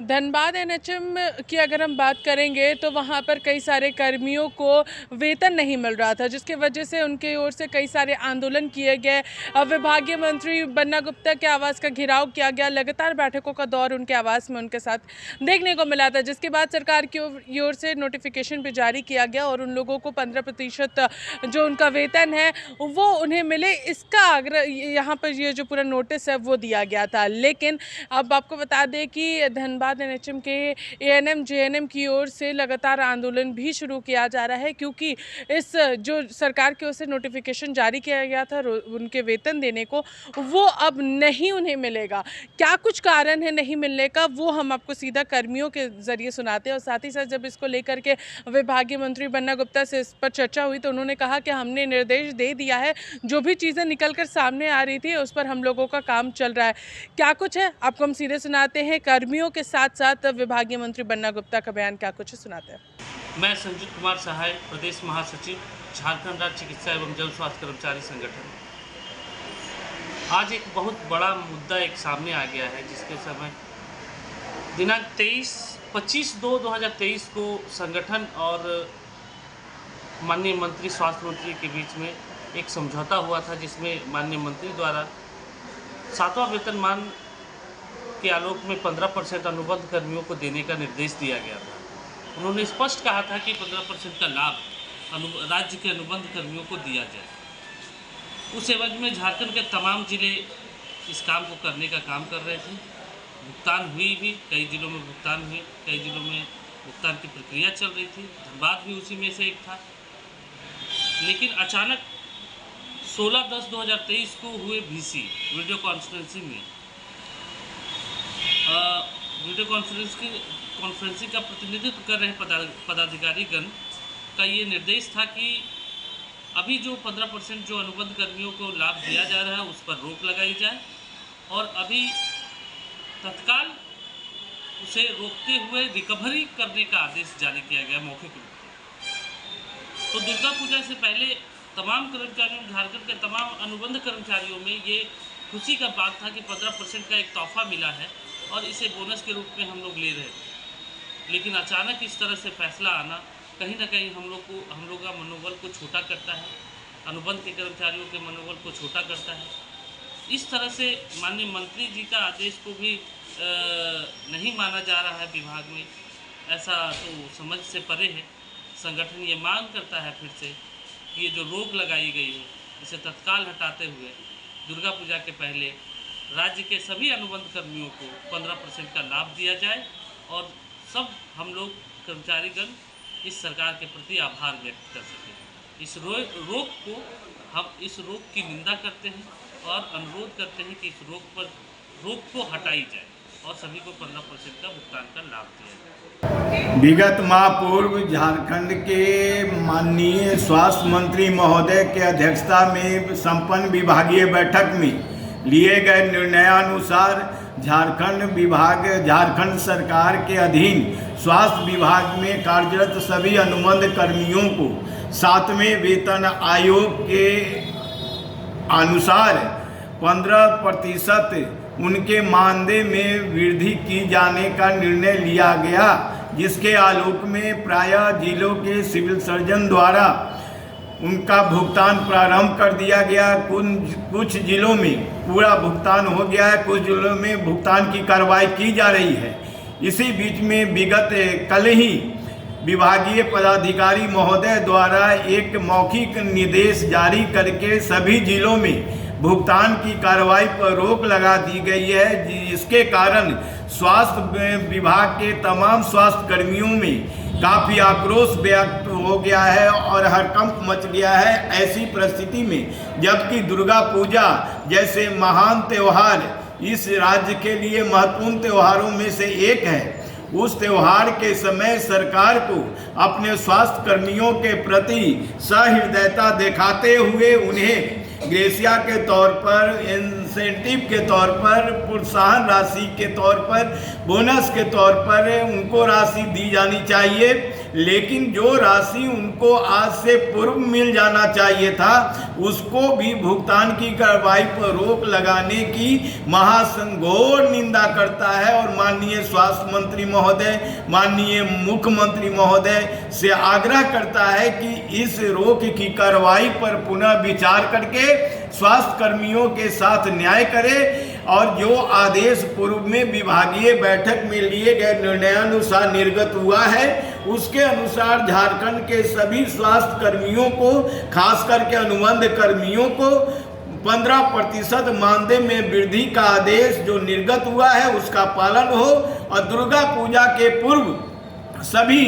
Dhanbad NHM की अगर हम बात करेंगे तो वहाँ पर कई सारे कर्मियों को वेतन नहीं मिल रहा था, जिसकी वजह से उनके ओर से कई सारे आंदोलन किए गए। विभागीय मंत्री बन्ना गुप्ता के आवास का घेराव किया गया। लगातार बैठकों का दौर उनके आवास में उनके साथ देखने को मिला था, जिसके बाद सरकार की ओर से नोटिफिकेशन भी जारी किया गया और उन लोगों को 15% जो उनका वेतन है वो उन्हें मिले, इसका आग्रह यहाँ पर ये जो पूरा नोटिस है वो दिया गया था। लेकिन अब आपको बता दें कि धनबाद एनएचएम के एएनएम जेएनएम की ओर से लगातार आंदोलन भी शुरू किया जा रहा है, क्योंकि इस जो सरकार की ओर से नोटिफिकेशन जारी किया गया था उनके वेतन देने को, वो अब नहीं उन्हें मिलेगा। क्या कुछ कारण है नहीं मिलने का, वो हम आपको सीधा कर्मियों के जरिए सुनाते हैं। और साथ ही साथ जब इसको लेकर के विभागीय मंत्री बन्ना गुप्ता से इस पर चर्चा हुई तो उन्होंने कहा कि हमने निर्देश दे दिया है, जो भी चीज़ें निकल कर सामने आ रही थी उस पर हम लोगों का काम चल रहा है। क्या कुछ है आपको हम सीधे सुनाते हैं। कर्मियों के साथ साथ विभागीय मंत्री बन्ना गुप्ता का बयान क्या कुछ है, सुनाते हैं। मैं संजीव कुमार सहाय, प्रदेश महासचिव, झारखंड राज्य चिकित्सा एवं जन स्वास्थ्य कर्मचारी संगठन। आज एक बहुत बड़ा मुद्दा एक सामने आ गया है, जिसके समय दिनांक 25/2/2023 को संगठन और माननीय मंत्री स्वास्थ्य मंत्री के बीच में एक समझौता हुआ था, जिसमें माननीय मंत्री द्वारा 7वां वेतनमान के आलोक में 15% अनुबंध कर्मियों को देने का निर्देश दिया गया था। उन्होंने स्पष्ट कहा था कि 15% का लाभ राज्य के अनुबंध कर्मियों को दिया जाए। उस एवज में झारखंड के तमाम जिले इस काम को करने का काम कर रहे थे। भुगतान हुई भी, कई जिलों में भुगतान हुई, कई जिलों में भुगतान की प्रक्रिया चल रही थी। धनबाद भी उसी में से एक था। लेकिन अचानक 16/10/2023 को हुए वीसी वीडियो कॉन्फ्रेंसिंग में कॉन्फ्रेंसिंग का प्रतिनिधित्व कर रहे पदाधिकारीगण का ये निर्देश था कि अभी जो 15% जो अनुबंध कर्मियों को लाभ दिया जा रहा है उस पर रोक लगाई जाए और अभी तत्काल उसे रोकते हुए रिकवरी करने का आदेश जारी किया गया मौखिक रूप से। तो दुर्गा पूजा से पहले तमाम कर्मचारियों, झारखंड के तमाम अनुबंध कर्मचारियों में ये खुशी का बात था कि 15% का एक तोहफा मिला है और इसे बोनस के रूप में हम लोग ले रहे थे। लेकिन अचानक इस तरह से फैसला आना कहीं ना कहीं हम लोग का मनोबल को छोटा करता है, अनुबंध के कर्मचारियों के मनोबल को छोटा करता है। इस तरह से माननीय मंत्री जी का आदेश को भी नहीं माना जा रहा है विभाग में, ऐसा तो समझ से परे है। संगठन ये मांग करता है फिर से कि ये जो रोक लगाई गई है इसे तत्काल हटाते हुए दुर्गा पूजा के पहले राज्य के सभी अनुबंध कर्मियों को 15% का लाभ दिया जाए और सब हम लोग कर्मचारीगण इस सरकार के प्रति आभार व्यक्त कर सकें। इस रोक की निंदा करते हैं और अनुरोध करते हैं कि इस रोक को हटाई जाए और सभी को 15% का भुगतान का लाभ दिया जाए। विगत माह पूर्व झारखंड के माननीय स्वास्थ्य मंत्री महोदय के अध्यक्षता में संपन्न विभागीय बैठक में लिए गए निर्णयानुसार झारखंड सरकार के अधीन स्वास्थ्य विभाग में कार्यरत सभी अनुबंध कर्मियों को 7वें वेतन आयोग के अनुसार 15% उनके मानदेय में वृद्धि की जाने का निर्णय लिया गया, जिसके आलोक में प्रायः जिलों के सिविल सर्जन द्वारा उनका भुगतान प्रारंभ कर दिया गया। कुछ जिलों में पूरा भुगतान हो गया है, कुछ जिलों में भुगतान की कार्रवाई की जा रही है। इसी बीच में विगत कल ही विभागीय पदाधिकारी महोदय द्वारा एक मौखिक निर्देश जारी करके सभी जिलों में भुगतान की कार्रवाई पर रोक लगा दी गई है, जिसके कारण स्वास्थ्य विभाग के तमाम स्वास्थ्य कर्मियों में काफ़ी आक्रोश व्यक्त हो गया है और हड़कंप मच गया है। ऐसी परिस्थिति में जबकि दुर्गा पूजा जैसे महान त्यौहार इस राज्य के लिए महत्वपूर्ण त्योहारों में से एक है, उस त्यौहार के समय सरकार को अपने स्वास्थ्य कर्मियों के प्रति सहृदयता दिखाते हुए उन्हें ग्रेसिया के तौर पर, इंसेंटिव के तौर पर, प्रोत्साहन राशि के तौर पर, बोनस के तौर पर उनको राशि दी जानी चाहिए। लेकिन जो राशि उनको आज से पूर्व मिल जाना चाहिए था उसको भी भुगतान की कार्रवाई पर रोक लगाने की महासंघ घोर निंदा करता है और माननीय स्वास्थ्य मंत्री महोदय, माननीय मुख्यमंत्री महोदय से आग्रह करता है कि इस रोक की कार्रवाई पर पुनः विचार करके स्वास्थ्य कर्मियों के साथ न्याय करे और जो आदेश पूर्व में विभागीय बैठक में लिए गए निर्णयानुसार निर्गत हुआ है उसके अनुसार झारखंड के सभी स्वास्थ्य कर्मियों को, खास करके अनुबंध कर्मियों को 15% मानदेय में वृद्धि का आदेश जो निर्गत हुआ है उसका पालन हो और दुर्गा पूजा के पूर्व सभी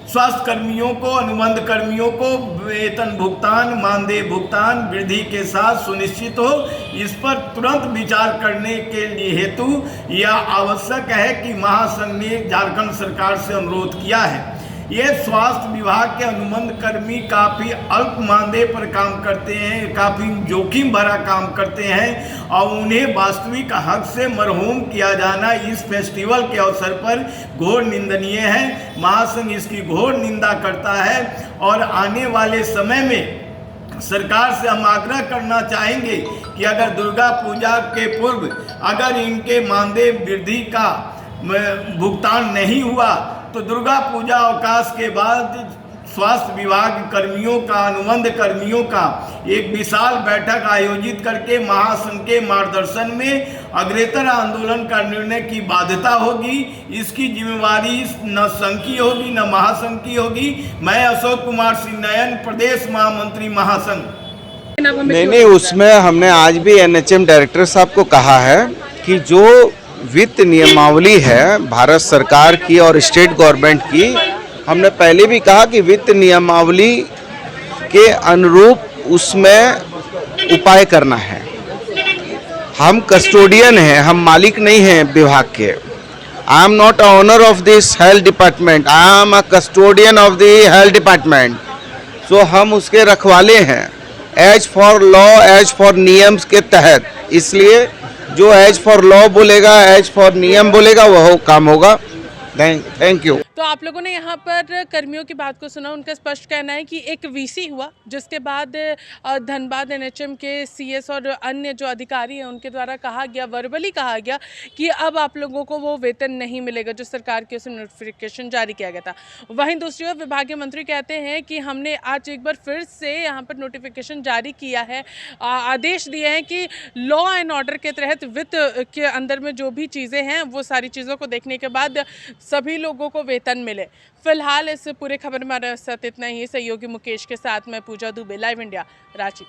स्वास्थ्य कर्मियों को, अनुबंध कर्मियों को वेतन भुगतान, मानदेय भुगतान वृद्धि के साथ सुनिश्चित हो। इस पर तुरंत विचार करने के लिए हेतु यह आवश्यक है कि महासंघ ने झारखंड सरकार से अनुरोध किया है। ये स्वास्थ्य विभाग के अनुबंध कर्मी काफ़ी अल्प मानदेय पर काम करते हैं, काफ़ी जोखिम भरा काम करते हैं और उन्हें वास्तविक हक से मरहूम किया जाना इस फेस्टिवल के अवसर पर घोर निंदनीय है। महासंघ इसकी घोर निंदा करता है और आने वाले समय में सरकार से हम आग्रह करना चाहेंगे कि अगर दुर्गा पूजा के पूर्व अगर इनके मानदेय वृद्धि का भुगतान नहीं हुआ तो दुर्गा पूजा अवकाश के बाद स्वास्थ्य विभाग कर्मियों का, अनुबंध कर्मियों का एक विशाल बैठक आयोजित करके महासंघ के मार्गदर्शन में अग्रेतर आंदोलन का निर्णय की बाध्यता होगी। इसकी जिम्मेवारी न संघ की होगी न महासंघ की होगी। मैं अशोक कुमार सिंह नयन, प्रदेश महामंत्री महासंघ। नहीं, उसमें हमने आज भी एनएचएम डायरेक्टर साहब को कहा है कि जो वित्त नियमावली है भारत सरकार की और स्टेट गवर्नमेंट की, हमने पहले भी कहा कि वित्त नियमावली के अनुरूप उसमें उपाय करना है। हम कस्टोडियन हैं, हम मालिक नहीं हैं विभाग के। I am not a owner of this health department, I am a custodian of the health department. So हम उसके रखवाले हैं as per law, as per नियम्स के तहत। इसलिए जो एज फॉर लॉ बोलेगा, एज फॉर नियम बोलेगा, वह काम होगा। Thank you. तो आप लोगों ने यहाँ पर कर्मियों की बात को सुना। उनका स्पष्ट कहना है कि एक वीसी हुआ जिसके बाद धनबाद एनएचएम के सीएस और अन्य जो अधिकारी हैं उनके द्वारा कहा गया, वर्बली कहा गया कि अब आप लोगों को वो वेतन नहीं मिलेगा जो सरकार की ओर से नोटिफिकेशन जारी किया गया था। वहीं दूसरी ओर विभागीय मंत्री कहते हैं कि हमने आज एक बार फिर से यहाँ पर नोटिफिकेशन जारी किया है, आदेश दिए हैं कि लॉ एंड ऑर्डर के तहत वित्त के अंदर में जो भी चीज़ें हैं वो सारी चीज़ों को देखने के बाद सभी लोगों को वेतन मिले। फिलहाल इस पूरे खबर में हमारे साथ इतना ही। सहयोगी मुकेश के साथ मैं पूजा दुबे, लाइव इंडिया, रांची।